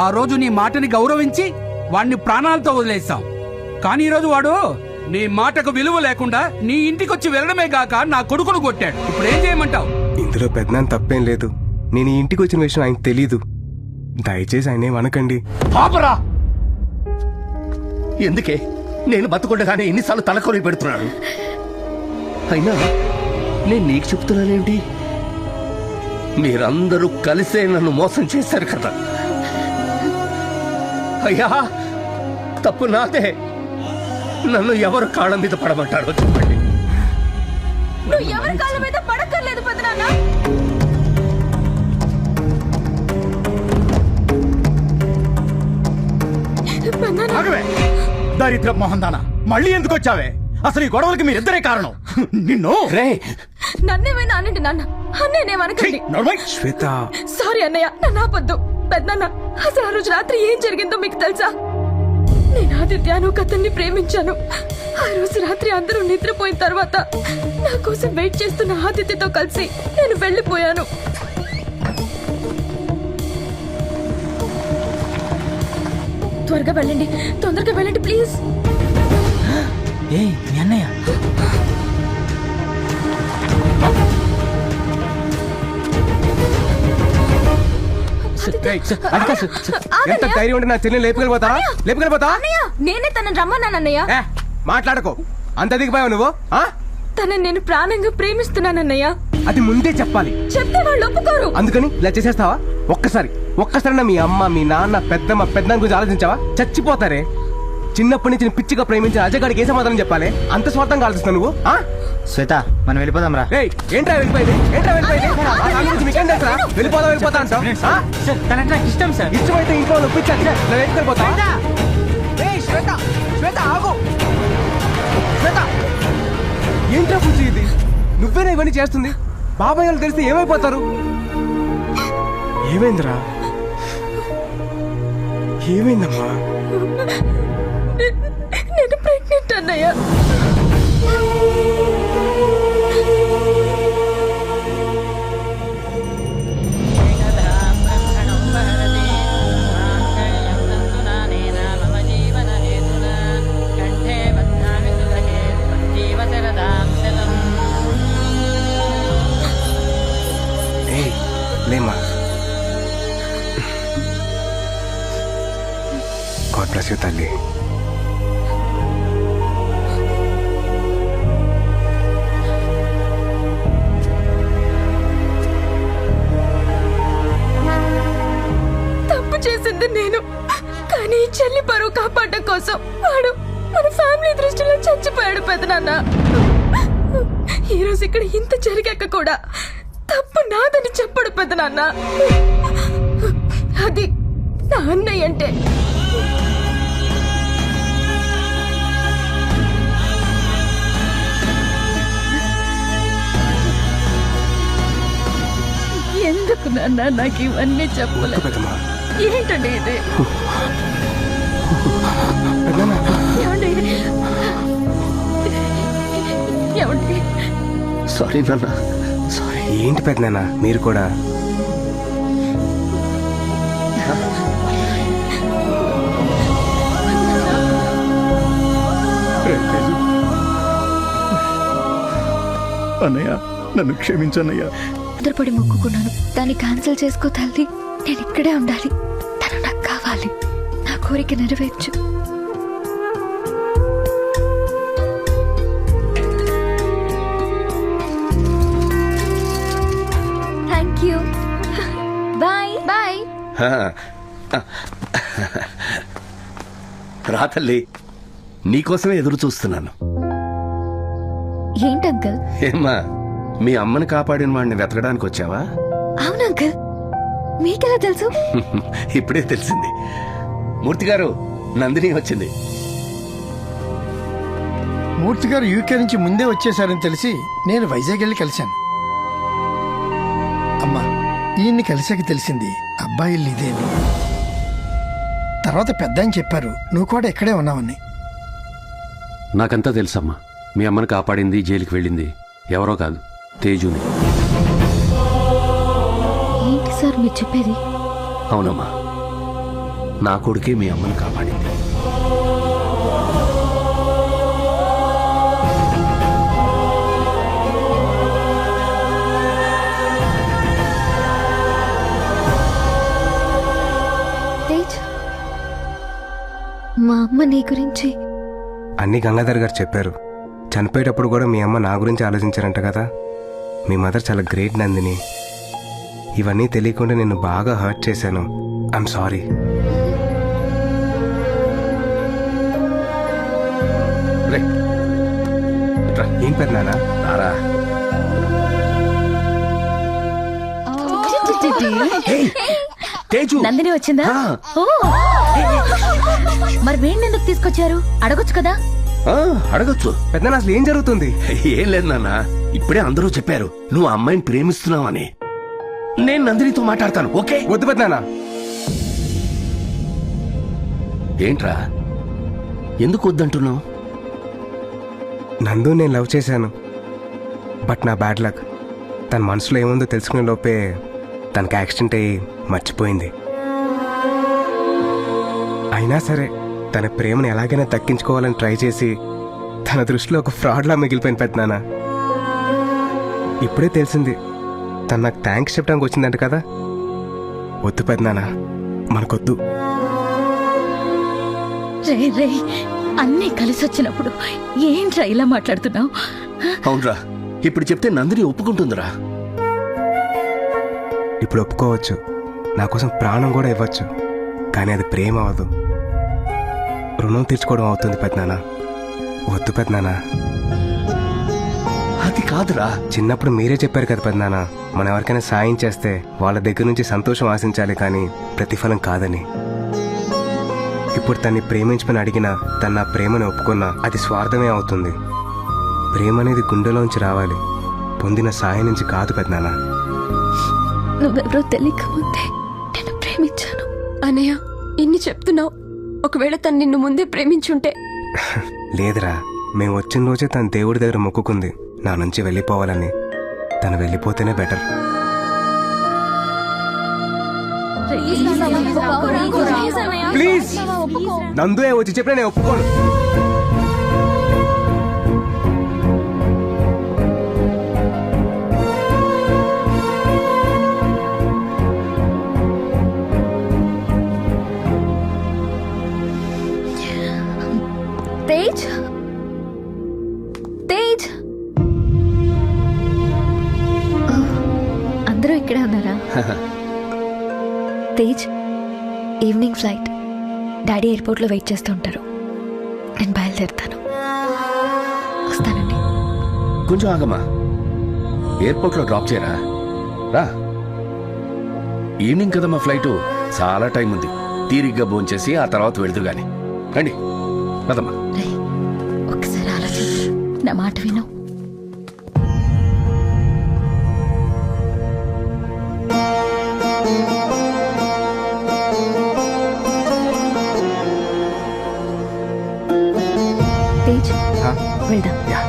ఆ రోజు నీ మాటని గౌరవించి వాణ్ణి ప్రాణాలతో వదిలేశాం. కానీ ఈరోజు వాడు నీ మాటకు విలువ లేకుండా నీ ఇంటికొచ్చి వెళ్ళడమే గాక నా కొడుకును కొట్టాడు. ఇప్పుడు ఏం చేయమంటావు? ఇందులో పెద్దనాన్న తప్పేం లేదు. నేను ఈ ఇంటికి వచ్చిన విషయం ఆయనకు తెలీదు. దయచేసి ఆయన ఏమనకండి. ఆపరా! ఎందుకే నేను బతుకుండగానే ఎన్నిసార్లు తలకొరి పెడుతున్నాడు? అయినా నేను నీకు చెప్తున్నానేంటి? మీరందరూ కలిసే నన్ను మోసం చేశారు కదా. అయ్యా, తప్పు నాదే. నన్ను ఎవరు కాళ్ళ మీద పడమంటారో చెప్పండి. నువ్వు ఎవరి కాళ్ళ మీద పడక్కర్లేదు పెదనాన్న. దరిద్ర మోహన్ దానా, మళ్ళీ ఎందుకు వచ్చావే? అసలు ఈ గొడవలకి మీరిద్దరే కారణం. నిన్ను రే నన్నేమైనా అనండి నాన్న, అన్నేనేమనకండి. శ్వేత, సారీ అన్నయ్య, నన్ను ఆపొద్దు. పెద్దనాన్న, అసలు ఆ రోజు రాత్రి ఏం జరిగిందో మీకు తెలుసా? నేను ఆదిత్యాను కథల్ని ప్రేమించాను. ఆ రోజు రాత్రి అందరూ నిద్రపోయిన తర్వాత నా కోసం వెయిట్ చేస్తున్న ఆదిత్యతో కలిసి నేను వెళ్ళిపోయాను. త్వరగా వెళ్ళండి, తొందరగా వెళ్ళండి ప్లీజ్. అన్నయ్య ఎంత ధైర్యం ఉంటే నా చెల్లిని లేపుకెళ్ళిపోతా? నేనే తనని రమ్మన్నానన్నయ్య. మాట్లాడకో, అంత దిగిపోయావు నువ్వు. తనని నేను ప్రాణంగా ప్రేమిస్తున్నానన్నయ్య. అది ముందే చెప్పాలి. చెప్తే వాళ్ళు ఒప్పుకోరు. అందుకని ఇలా చేసేస్తావా? ఒక్కసారి మీ అమ్మ, మీ నాన్న, పెద్దమ్మ గురించి ఆలోచించావా? చచ్చిపోతారే. చిన్నప్పటి నుంచి పిచ్చిగా ప్రేమించిన అజగాడికి ఏ సమాధానం చెప్పాలి? అంత స్వార్థంగా ఆలోచిస్తావు నువ్వు. శ్వేత, మనం వెళ్ళిపోదాం రా. ఏంట్రా వెళ్ళిపోయింది? వెళ్ళిపోతా అంటావు? ఇష్టం సార్. ఇష్టమైతే ఇంట్లో ఒప్పించాలి. వెళ్ళిపోతా. ఏంట్రా పూజ ఇది? నువ్వేనా ఇవన్నీ చేస్తుంది? బాబాయ్ వాళ్ళు తెలిస్తే ఏమైపోతారు? ఏమైందిరా? ఏమైందమ్మా? నేను ప్రెగ్నెంట్ అన్నయ్య. లేమ్మా. గాడ్ బ్లెస్ యు తల్లి. తప్పు చేసింది నేను, కానీ ఈ చెల్లి పరువు కాపాడడం కోసం వాడు మన ఫ్యామిలీ దృష్టిలో చచ్చిపోయాడు పెదనాన్న. ఈ రోజు ఇక్కడ ఇంత జరిగాక కూడా తప్పు నాదని చెప్పడు పెదనాన్న. అది నా అన్నయ్య అంటే. ఎందుకు నాన్న నాకు ఇవన్నీ చెప్పలేదు? ఏంటండి ఇది? ఏమండి? సారీ నాన్న, సారీ. ఏంటి పెద్దనాన్న మీరు కూడా? అన్నయ్య, నన్ను క్షమించన్నయ్యా. తొందరపడి మొక్కుకున్నాను. దాన్ని క్యాన్సిల్ చేసుకో తల్లి. నేను ఇక్కడే ఉండాలి. తను నాకు కావాలి. నా కోరిక నెరవేర్చు. Thank you. Bye bye. రా తల్లి, నీకోసమే ఎదురు చూస్తున్నాను. ఏంటి అంకుల్? ఏమ్మా, మీ అమ్మని కాపాడిన వాడిని వెతకడానికి వచ్చావా? అవును అంకుల్. మీకెలా తెలుసు? ఇప్పుడే తెలిసింది. మూర్తి గారు, నందిని వచ్చింది. మూర్తి గారు యూకే నుంచి ముందే వచ్చేసారని తెలిసి నేను వైజాగ్ వెళ్ళి కలిశాను. అమ్మా, ఈయన్ని కలిసాక తెలిసింది అబ్బాయి ఇల్లు ఇదేని. తర్వాత పెద్ద అని చెప్పారు నువ్వు కూడా ఇక్కడే ఉన్నావని. నాకంతా తెలుసమ్మా. మీ అమ్మని కాపాడింది, జైలుకి వెళ్ళింది ఎవరో కాదు, తేజుని. ఏంటి సార్ మీరు చెప్పేది? అవునమ్మా, నా కొడుకే మీ అమ్మను కాపాడింది. తేజ్, మా అమ్మ నీ గురించి అన్ని గంగాధర్ గారు చెప్పారు. చనిపోయేటప్పుడు కూడా మీ అమ్మ నా గురించి ఆలోచించారంట కదా. మీ మదర్ చాలా గ్రేట్ నందిని. ఇవన్నీ తెలియకుండా నిన్ను బాగా హర్ట్ చేశాను. I'm sorry. రే, రా, ఏం పెద్దనానా? రారా. తేజు నందిని వచ్చిందా? ఆ. ఓ! మరి వేణ్ణి ఎందుకు తీసుకొచ్చారు? అడగొచ్చు కదా. అడగచ్చు. పెద్దనాన్న అసలు ఏం జరుగుతుంది? ఏం లేదు నాన్న, ఇప్పుడే అందరూ చెప్పారు నువ్వు ఆ అమ్మాయిని ప్రేమిస్తున్నావని. నేను నందినితో మాట్లాడతాను, ఓకే? వద్దు పెద్దనాన్న. ఏంట్రా, ఎందుకు వద్దంటున్నావు? నందు నేను లవ్ చేశాను. బట్ నా బ్యాడ్ లక్. తన మనసులో ఏముందో తెలుసుకునే లోపే తనకి యాక్సిడెంట్ అయ్యి మర్చిపోయింది. అయినా సరే తన ప్రేమను ఎలాగైనా దక్కించుకోవాలని ట్రై చేసి తన దృష్టిలో ఒక ఫ్రాడ్లా మిగిలిపోయిన పెద్దనాన్న. ఇప్పుడే తెలిసింది తను నాకు థ్యాంక్స్ చెప్పడానికి వచ్చిందంట కదా. వద్దు పెద్దనాన్న, మనకొద్దు. రే రే, అన్నీ కలిసి వచ్చినప్పుడు ఏంట్రా ఇలా మాట్లాడుతున్నావు? అవునరా, ఇప్పుడు చెప్తే నందిని ఒప్పుకుంటుందిరా. ఇప్పుడు ఒప్పుకోవచ్చు, నా కోసం ప్రాణం కూడా ఇవ్వచ్చు. కానీ అది ప్రేమ అవ్వదు, రుణం తీర్చుకోవడం అవుతుంది పెద్దనాన్న. వద్దు పెద్దనాన్న. అది కాదురా. చిన్నప్పుడు మీరే చెప్పారు కదా పెద్దనాన్న, మనం ఎవరికైనా సాయం చేస్తే వాళ్ళ దగ్గర నుంచి సంతోషం ఆశించాలి కానీ ప్రతిఫలం కాదని. ఇప్పుడు తన్ని ప్రేమించమని అడిగినా తన నా ప్రేమను ఒప్పుకున్నా అది స్వార్థమే అవుతుంది. ప్రేమ అనేది గుండెలోంచి రావాలి, పొందిన సాయం నుంచి కాదు పెద్దనాన్న. నువ్వెవరో తెలియక ముందే నేను ప్రేమించాను. అనయ్య, ఇన్ని చెప్తున్నావు. ఒకవేళ తను నిన్ను ముందే ప్రేమించుంటే? లేదురా, మేము వచ్చిన రోజే తన దేవుడి దగ్గర మొక్కుకుంది నా నుంచి వెళ్ళిపోవాలని. తను వెళ్ళిపోతేనే బెటర్. ప్లీజ్ నందు వచ్చి చెప్పిన నేను ఒప్పుకోను. తేజ్, తేజ్, అందరూ ఇక్కడే ఉన్నారా? Tej, evening flight. డాడీ ఎయిర్పోర్ట్లో వెయిట్ చేస్తూ ఉంటారు. నేను బయలుదేరుతాను. వస్తానండి. కొంచెం ఆగమ్మా, ఎయిర్పోర్ట్ లో డ్రాప్ చేయరా. రా, ఈవినింగ్ కదా మా ఫ్లైట్, చాలా టైం ఉంది. తీరిగ్గా భోంచేసి ఆ తర్వాత వెళ్తూ గాని. రండి కదమ్మా. రేయ్, ఒక్కసారి ఆలోచించు. నా మాట విను. తేజ్, వెళ్దాం. యా.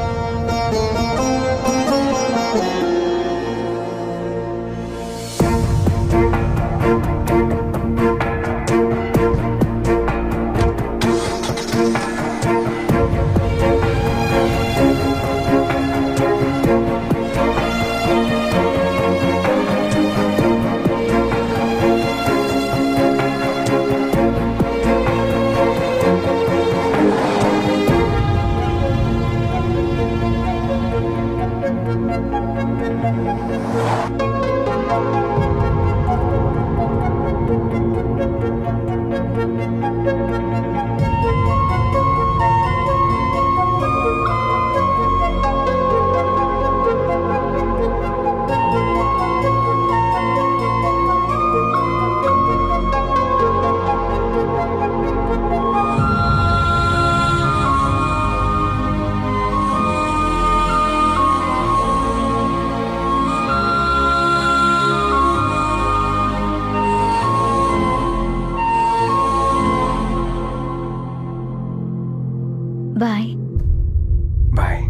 బాయ్. బాయ్.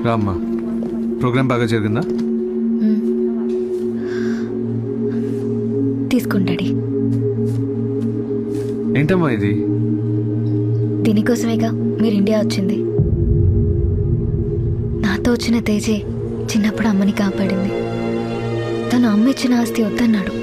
రామ్మా, ప్రోగ్రామ్ బాగా జరిగిందా? తీసుకుంటాడి. ఏంటమ్మా ఇది? దీనికోసమేగా మీరు ఇండియా వచ్చింది. నాతో వచ్చిన తేజే చిన్నప్పుడు అమ్మని కాపాడింది. తను అమ్మ ఇచ్చిన ఆస్తి వద్దన్నాడు.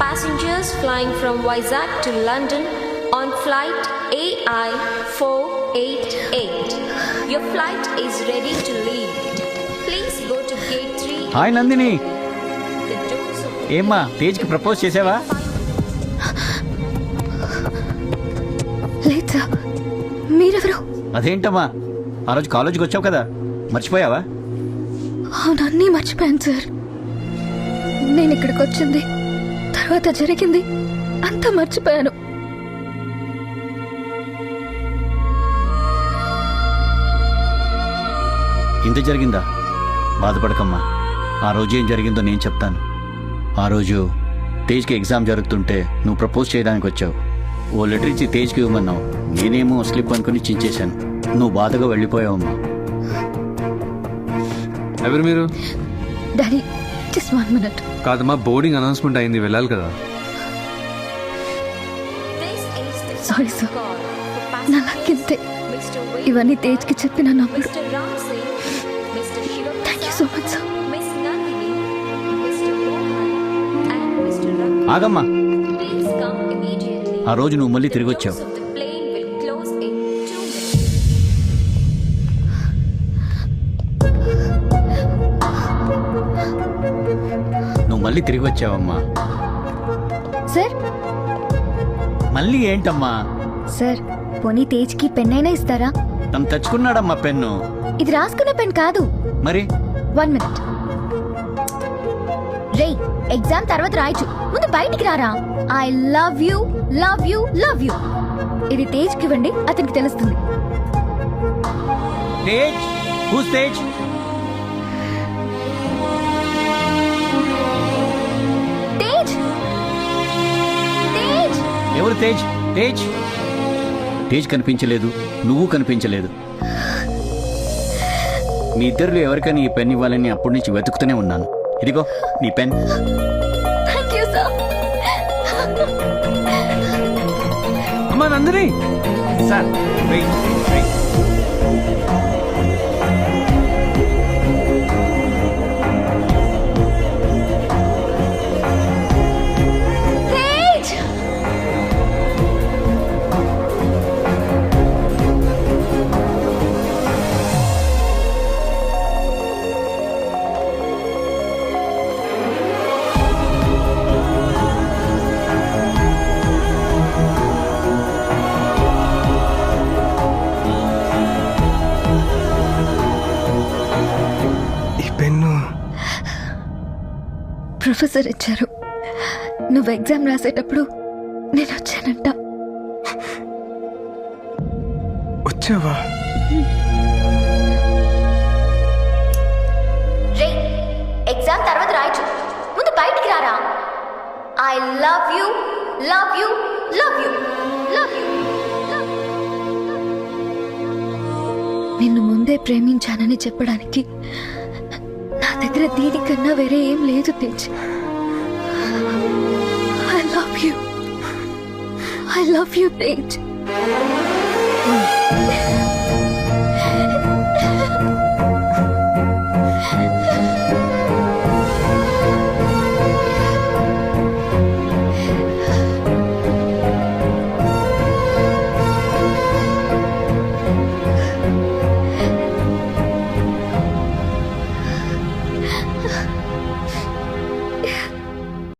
Passengers flying from Vizag to London on flight AI 488. Your flight is ready to leave. Please go to gate 3. Hi Nandini, The doors of ఏమ్మా తేజ్కి ప్రపోజ్ చేసావా? లేదు సార్. మీరెవరు? అదేంటమ్మా, ఆ రోజు కాలేజీకి వచ్చావు కదా, మర్చిపోయావా? అవునన్నీ మర్చిపోయాను సార్. నేను ఇక్కడికి వచ్చింది, తర్వాత జరిగింది అంతా మర్చిపోయాను. ఇంత జరిగిందా? బాధపడకమ్మా, ఆ రోజు ఏం జరిగిందో నేను చెప్తాను. ఆ రోజు తేజ్కి ఎగ్జామ్ జరుగుతుంటే నువ్వు ప్రపోజ్ చేయడానికి వచ్చావు. ఓ లెటర్ ఇచ్చి తేజ్కి ఇవ్వమన్నావు. నేనేమో స్లిప్ అనుకుని చించేశాను. నువ్వు బాధగా వెళ్ళిపోయావమ్మా. ఎవరు మీరు? Daddy, just 1 minute. కాదమ్మా, బోర్డింగ్ అనౌన్స్మెంట్ అయింది, వెళ్ళాలి కదా. this is the sorry sir, call for నా passengers. లక్కింతే. Mr. ఇవన్నీ తేజ్కి చెప్పిన నమ్ముడు. Mr. Ram Singh, Mr. Shiva thank you so much sir. Miss Nandini, Mr. Mohan, and Mr. Ravi. ఆగమ్మా, Please come immediately. ఆ రోజు నువ్వు మళ్ళీ తిరిగి The వచ్చావు. doors of the plane will close in 2 minutes. నువ్వు మళ్ళీ తిరిగి వచ్చావమ్మా. సార్, మళ్ళీ ఏంటమ్మా? సార్ పోనీ తేజ్కి పెన్ అయినా ఇస్తారా? తను తెచ్చుకున్నాడమ్మా పెన్ను. ఇది రాసుకున్న పెన్ కాదు. మరి 1 minute. రే, ఎగ్జామ్ తర్వాత రాయొచ్చు, ముందు బయటికి రారా. I love you, love you, love you. ఇది తేజ్కి ఇవ్వండి, అతనికి తెలుస్తుంది. తేజ్, హూస్ తేజ్? తేజ్, తేజ్. ఎవరు తేజ్? తేజ్ తేజ్ కనిపించలేదు, నువ్వు కనిపించలేదు. మీ ఇద్దరిలో ఎవరికైనా ఈ పెన్ ఇవ్వాలని అప్పటి నుంచి వెతుకుతూనే ఉన్నాను. ఇదిగో నీ పెన్. Thank you sir. అమ్మా Nandini, sir wait, wait. Tej, ఈ పెన్ను ప్రొఫెసర్ ఇచ్చారు. నువ్వు ఎగ్జామ్ రాసేటప్పుడు నేను వచ్చానంట. వచ్చావా? రే, ఎగ్జామ్ తర్వాత రాయొచ్చు, ముందు బయటికి రారా. I love you, love you, love you, love you. నిన్ను ముందే ప్రేమించానని చెప్పడానికి నా దగ్గర దీనికన్నా వేరే ఏం లేదు Tej. you. I love you, Tej.